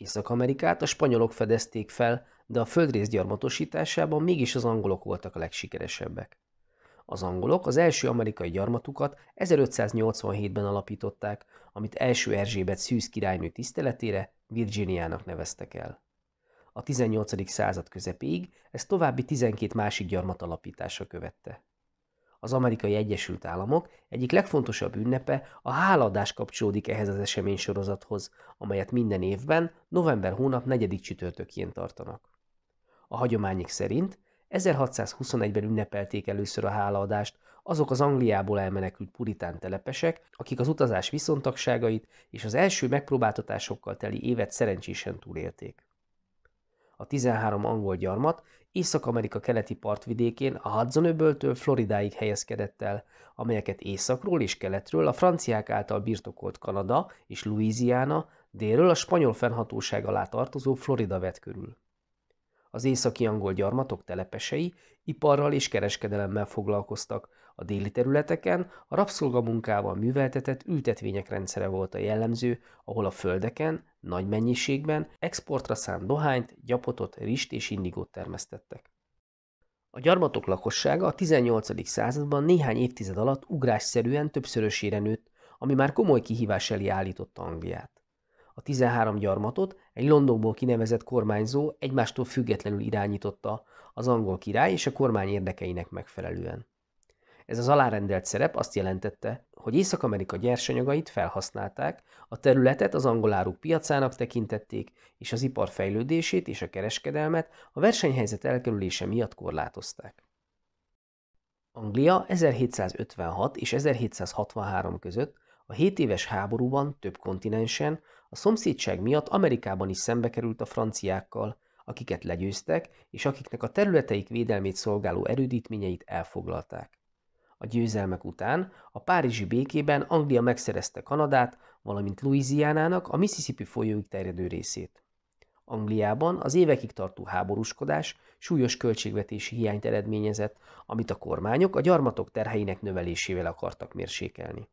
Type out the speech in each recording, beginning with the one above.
Észak-Amerikát a spanyolok fedezték fel, de a földrész gyarmatosításában mégis az angolok voltak a legsikeresebbek. Az angolok az első amerikai gyarmatukat 1587-ben alapították, amit első Erzsébet szűz királynő tiszteletére Virginiának neveztek el. A 18. század közepéig ez további 12 másik gyarmat alapítása követte. Az Amerikai Egyesült Államok egyik legfontosabb ünnepe a hálaadás kapcsolódik ehhez az eseménysorozathoz, amelyet minden évben, november hónap 4. csütörtökjén tartanak. A hagyományok szerint 1621-ben ünnepelték először a hálaadást azok az Angliából elmenekült puritán telepesek, akik az utazás viszontagságait és az első megpróbáltatásokkal teli évet szerencsésen túlélték. A 13 angol gyarmat Észak-Amerika keleti partvidékén a Hudson-öböltől Floridáig helyezkedett el, amelyeket északról és keletről a franciák által birtokolt Kanada és Louisiana, délről a spanyol fennhatóság alá tartozó Florida vett körül. Az északi angol gyarmatok telepesei iparral és kereskedelemmel foglalkoztak, a déli területeken a rabszolgamunkával műveltetett ültetvények rendszere volt a jellemző, ahol a földeken, nagy mennyiségben exportra szánt dohányt, gyapotot, rist és indigót termesztettek. A gyarmatok lakossága a 18. században néhány évtized alatt ugrásszerűen többszörösére nőtt, ami már komoly kihívás elé állította Angliát. A 13 gyarmatot egy Londonból kinevezett kormányzó egymástól függetlenül irányította, az angol király és a kormány érdekeinek megfelelően. Ez az alárendelt szerep azt jelentette, hogy Észak-Amerika nyersanyagait felhasználták, a területet az angol áruk piacának tekintették, és az ipar fejlődését és a kereskedelmet a versenyhelyzet elkerülése miatt korlátozták. Anglia 1756 és 1763 között a 7 éves háborúban több kontinensen a szomszédság miatt Amerikában is szembe került a franciákkal, akiket legyőztek, és akiknek a területeik védelmét szolgáló erődítményeit elfoglalták. A győzelmek után a párizsi békében Anglia megszerezte Kanadát, valamint Louisianának a Mississippi folyóig terjedő részét. Angliában az évekig tartó háborúskodás súlyos költségvetési hiányt eredményezett, amit a kormányok a gyarmatok terheinek növelésével akartak mérsékelni.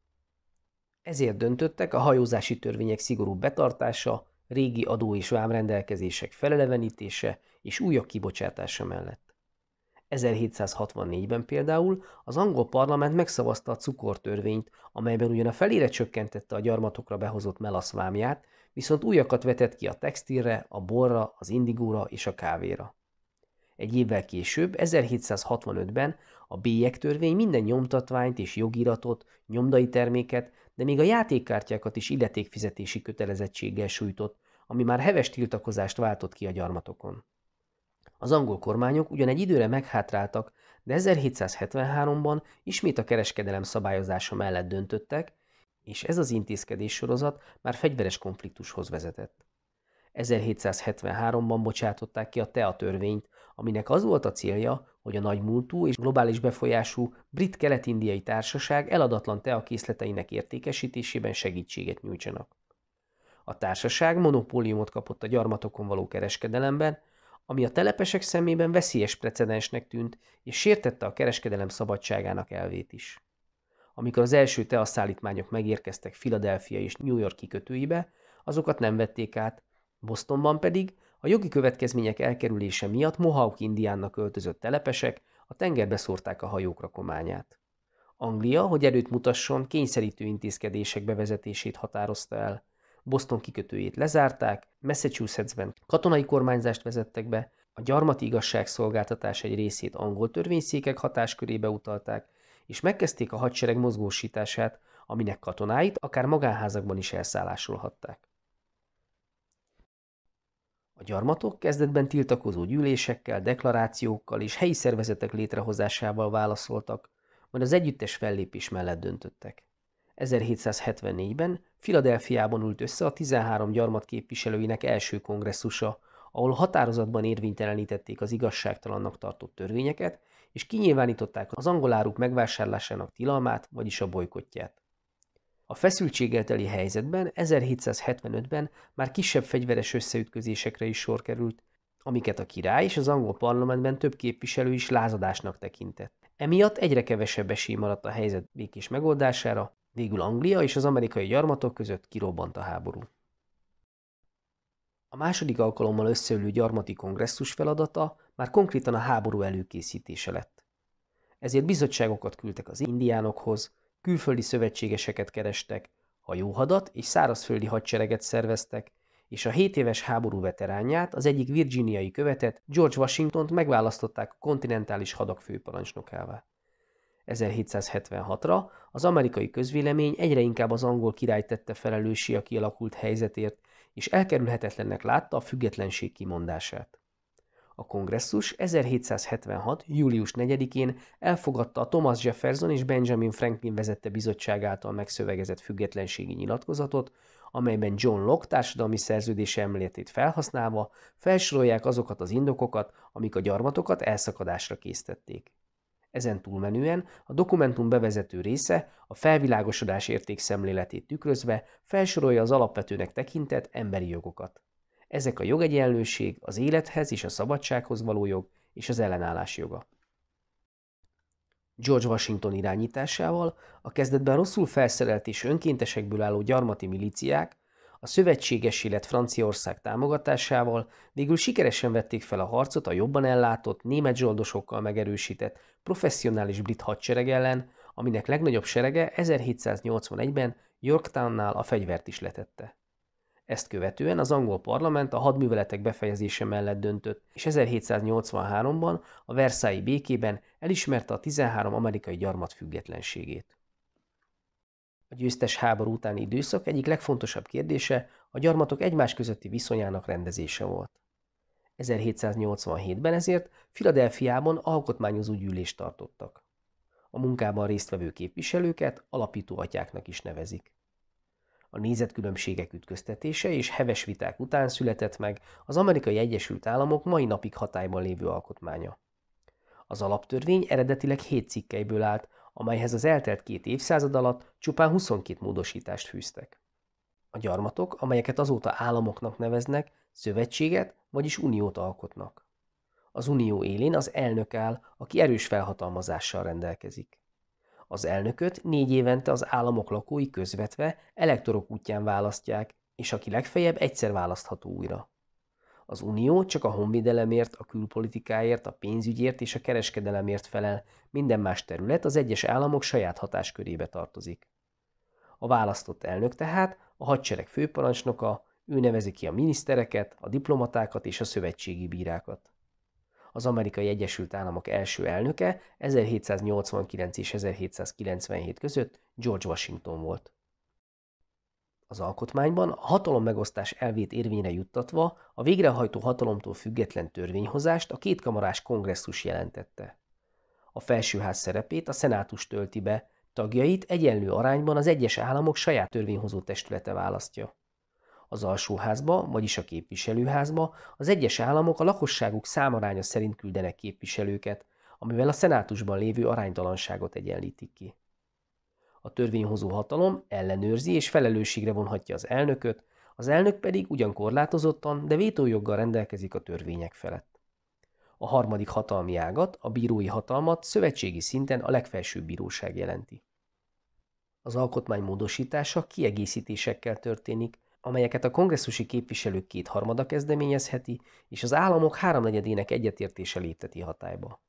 Ezért döntöttek a hajózási törvények szigorúbb betartása, régi adó- és vámrendelkezések felelevenítése és újabb kibocsátása mellett. 1764-ben például az angol parlament megszavazta a cukortörvényt, amelyben ugyan a felére csökkentette a gyarmatokra behozott melasz vámját, viszont újakat vetett ki a textilre, a borra, az indigóra és a kávéra. Egy évvel később, 1765-ben a bélyegtörvény minden nyomtatványt és jogiratot, nyomdai terméket, de még a játékkártyákat is illetékfizetési kötelezettséggel sújtott, ami már heves tiltakozást váltott ki a gyarmatokon. Az angol kormányok ugyan egy időre meghátráltak, de 1773-ban ismét a kereskedelem szabályozása mellett döntöttek, és ez az intézkedéssorozat már fegyveres konfliktushoz vezetett. 1773-ban bocsátották ki a TEA törvényt, aminek az volt a célja, hogy a nagymúltú és globális befolyású Brit Kelet-Indiai Társaság eladatlan TEA készleteinek értékesítésében segítséget nyújtsanak. A társaság monopóliumot kapott a gyarmatokon való kereskedelemben, ami a telepesek szemében veszélyes precedensnek tűnt, és sértette a kereskedelem szabadságának elvét is. Amikor az első TEA szállítmányok megérkeztek Philadelphia és New York kikötőibe, azokat nem vették át, Bostonban pedig a jogi következmények elkerülése miatt Mohawk indiánnak költözött telepesek a tengerbe szórták a hajók rakományát. Anglia, hogy erőt mutasson, kényszerítő intézkedések bevezetését határozta el. Boston kikötőjét lezárták, Massachusettsben katonai kormányzást vezettek be, a gyarmati igazságszolgáltatás egy részét angol törvényszékek hatáskörébe utalták, és megkezdték a hadsereg mozgósítását, aminek katonáit akár magánházakban is elszállásolhatták. A gyarmatok kezdetben tiltakozó gyűlésekkel, deklarációkkal és helyi szervezetek létrehozásával válaszoltak, majd az együttes fellépés mellett döntöttek. 1774-ben Philadelphiában ült össze a 13 gyarmat képviselőinek első kongresszusa, ahol határozatban érvénytelenítették az igazságtalannak tartott törvényeket, és kinyilvánították az angol áruk megvásárlásának tilalmát, vagyis a bojkottját. A feszültséggel teli helyzetben 1775-ben már kisebb fegyveres összeütközésekre is sor került, amiket a király és az angol parlamentben több képviselő is lázadásnak tekintett. Emiatt egyre kevesebb esély maradt a helyzet békés megoldására, végül Anglia és az amerikai gyarmatok között kirobbant a háború. A második alkalommal összeülő gyarmati kongresszus feladata már konkrétan a háború előkészítése lett. Ezért bizottságokat küldtek az indiánokhoz, külföldi szövetségeseket kerestek, hajóhadat és szárazföldi hadsereget szerveztek, és a 7 éves háború veteránját, az egyik virginiai követet, George Washingtont megválasztották a kontinentális hadak főparancsnokává. 1776-ra az amerikai közvélemény egyre inkább az angol királyt tette felelőssé a kialakult helyzetért, és elkerülhetetlennek látta a függetlenség kimondását. A kongresszus 1776. július 4-én elfogadta a Thomas Jefferson és Benjamin Franklin vezette bizottság által megszövegezett függetlenségi nyilatkozatot, amelyben John Locke társadalmi szerződése emléletét felhasználva felsorolják azokat az indokokat, amik a gyarmatokat elszakadásra késztették. Ezen túlmenően a dokumentum bevezető része a felvilágosodás értékszemléletét tükrözve felsorolja az alapvetőnek tekintett emberi jogokat. Ezek a jogegyenlőség, az élethez és a szabadsághoz való jog és az ellenállás joga. George Washington irányításával a kezdetben rosszul felszerelt és önkéntesekből álló gyarmati milíciák a szövetségessé lett Franciaország támogatásával végül sikeresen vették fel a harcot a jobban ellátott, német zsoldosokkal megerősített, professzionális brit hadsereg ellen, aminek legnagyobb serege 1781-ben Yorktownnál a fegyvert is letette. Ezt követően az angol parlament a hadműveletek befejezése mellett döntött, és 1783-ban a Versailles békében elismerte a 13 amerikai gyarmat függetlenségét. A győztes háború utáni időszak egyik legfontosabb kérdése a gyarmatok egymás közötti viszonyának rendezése volt. 1787-ben ezért Philadelphiában alkotmányozó gyűlést tartottak. A munkában résztvevő képviselőket alapító atyáknak is nevezik. A nézetkülönbségek ütköztetése és heves viták után született meg az Amerikai Egyesült Államok mai napig hatályban lévő alkotmánya. Az alaptörvény eredetileg 7 cikkelyből állt, amelyhez az eltelt 2 évszázad alatt csupán 22 módosítást fűztek. A gyarmatok, amelyeket azóta államoknak neveznek, szövetséget, vagyis uniót alkotnak. Az unió élén az elnök áll, aki erős felhatalmazással rendelkezik. Az elnököt 4 évente az államok lakói közvetve elektorok útján választják, és aki legfeljebb egyszer választható újra. Az unió csak a honvédelemért, a külpolitikáért, a pénzügyért és a kereskedelemért felel, minden más terület az egyes államok saját hatáskörébe tartozik. A választott elnök tehát a hadsereg főparancsnoka, ő nevezi ki a minisztereket, a diplomatákat és a szövetségi bírákat. Az Amerikai Egyesült Államok első elnöke 1789 és 1797 között George Washington volt. Az alkotmányban a hatalommegosztás elvét érvényre juttatva a végrehajtó hatalomtól független törvényhozást a kétkamarás kongresszus jelentette. A felsőház szerepét a szenátus tölti be, tagjait egyenlő arányban az egyes államok saját törvényhozó testülete választja. Az alsóházba, vagyis a képviselőházba az egyes államok a lakosságuk számaránya szerint küldenek képviselőket, amivel a szenátusban lévő aránytalanságot egyenlítik ki. A törvényhozó hatalom ellenőrzi és felelősségre vonhatja az elnök pedig ugyan korlátozottan, de vétójoggal rendelkezik a törvények felett. A harmadik hatalmi ágat, a bírói hatalmat szövetségi szinten a legfelsőbb bíróság jelenti. Az alkotmány módosítása kiegészítésekkel történik, amelyeket a kongresszusi képviselők 2/3 kezdeményezheti, és az államok 3/4-ének egyetértése lépteti hatályba.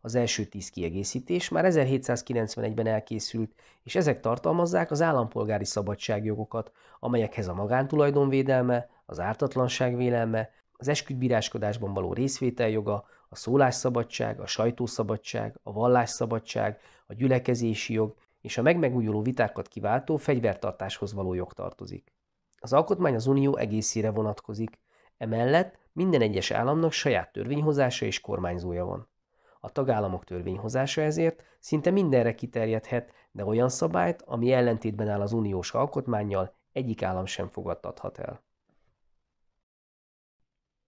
Az első 10 kiegészítés már 1791-ben elkészült, és ezek tartalmazzák az állampolgári szabadságjogokat, amelyekhez a magántulajdon védelme, az ártatlanság vélelme, az esküdtbíráskodásban való részvétel joga, a szólásszabadság, a sajtószabadság, a vallásszabadság, a gyülekezési jog és a megújuló vitákat kiváltó fegyvertartáshoz való jog tartozik. Az alkotmány az unió egészére vonatkozik, emellett minden egyes államnak saját törvényhozása és kormányzója van. A tagállamok törvényhozása ezért szinte mindenre kiterjedhet, de olyan szabályt, ami ellentétben áll az uniós alkotmánnyal, egyik állam sem fogadtathat el.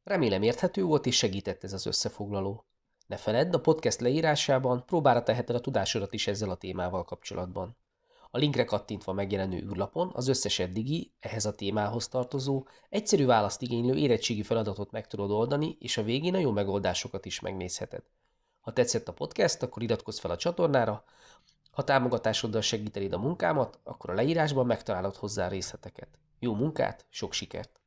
Remélem érthető volt és segített ez az összefoglaló. Ne feledd, a podcast leírásában próbára teheted a tudásodat is ezzel a témával kapcsolatban. A linkre kattintva megjelenő űrlapon az összes eddigi, ehhez a témához tartozó, egyszerű választ igénylő érettségi feladatot meg tudod oldani, és a végén a jó megoldásokat is megnézheted. Ha tetszett a podcast, akkor iratkozz fel a csatornára, ha támogatásoddal segítenéd a munkámat, akkor a leírásban megtalálod hozzá részleteket. Jó munkát, sok sikert!